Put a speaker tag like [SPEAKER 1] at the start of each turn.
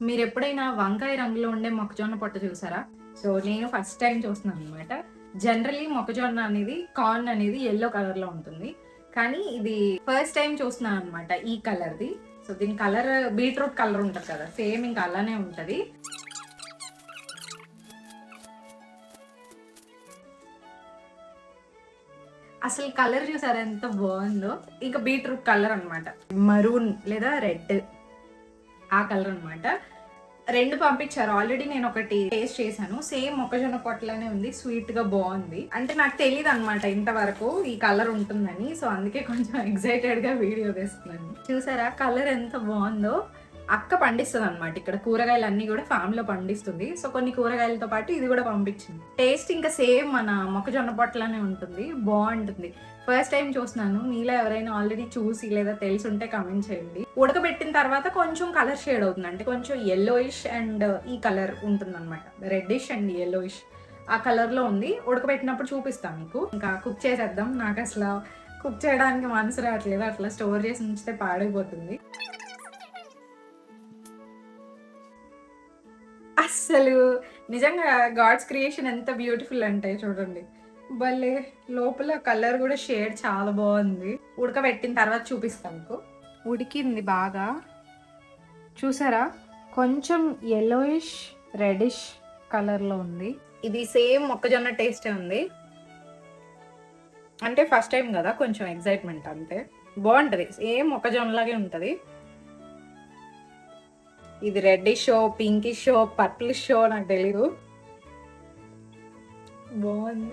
[SPEAKER 1] మీరు ఎప్పుడైనా వంకాయ రంగులో ఉండే మొక్కజొన్న పొట్ట చూసారా? సో, నేను ఫస్ట్ టైమ్ చూస్తున్నాను అనమాట. జనరల్లీ మొక్కజొన్న అనేది, కార్న్ అనేది యెల్లో కలర్‌లో ఉంటుంది. కానీ ఇది ఫస్ట్ టైమ్ చూస్తున్నాను అనమాట ఈ కలర్‌ది. సో, దీని కలర్ బీట్రూట్ కలర్ ఉంటది కదా! సేమ్ ఇంకా అలానే ఉంటది. అసలు కలర్ చూసారా ఎంత బావుందో! ఇంక బీట్రూట్ కలర్ అనమాట. మరూన్ లేదా రెడ్ ఆ కలర్ అనమాట. 2 పంపించారు. ఆల్రెడీ నేనొకటి టేస్ట్ చేశాను. సేమ్ మొక్కజొన్న పొట్టులానే ఉంది. స్వీట్‌గా బావుంది. అంటే నాకు తెలీదనమాట ఇంతవరకు ఈ కలర్ ఉంటుందని. సో, అందుకే కొంచెం ఎక్సైటెడ్‌గా వీడియో తీస్తున్నాను. చూసారా కలర్ ఎంత బావుందో! అక్క పండిస్తదనమాట. ఇక్కడ కూరగాయలన్నీ గూడా ఫామ్‌లో పండిస్తుంది. సో, కొన్ని కూరగాయలతో పాటు ఇది గూడా పంపించింది. టేస్ట్ ఇంకా సేమ్ మన మొక్కజొన్న పొట్టులానే ఉంటుంది. బావుంటుంది. ఫస్ట్ టైమ్ చూస్తున్నాను. మీలో ఎవరైనా ఆల్రెడీ చూసి లేదా తెలిసుంటే కామెంట్ చేయండి. ఉడకబెట్టిన తర్వాత కొంచెం కలర్ షేడ్ అవుతుంది. అంటే కొంచెం యెల్లోయిష్ అండ్ ఈ కలర్ ఉంటుందనమాట. రెడ్డిష్ అండ్ యెల్లోయిష్ ఆ కలర్‌లో ఉంది. ఉడకబెట్టినప్పుడు చూపిస్తా మీకు. ఇంకా కుక్ చేసేద్దాం. నాకసల కుక్ చేయడానికి మనసు రావట్లేదు. అట్లా స్టోర్ చేసి ఉంచితే పాడైపోతుంది. అస్సలు నిజంగా గాడ్స్ క్రియేషన్ ఎంత బ్యూటిఫుల్ అంటే చూడండి. భలే! లోపల కలర్ గూడా షేడ్ చాలా బావుంది. ఉడకబెట్టిన తర్వాత చూపిస్తా మీకు. ఉడికింది బాగా. చూసారా? కొంచెం యెల్లోయిష్, రెడ్డిష్ కలర్‌లో ఉంది. ఇది సేమ్ మొక్కజొన్న టేస్టే ఉంది. అంటే ఫస్ట్ టైమ్ గదా! కొంచెం ఎక్సైట్‌మెంట్ అంతే. బావుంటది. సేమ్ మొక్కజొన్నలాగే ఉంటది. ఇది రెడ్డిషో, పింకిషో, పర్పులిషో నాకు తెలీదు. బావుంది.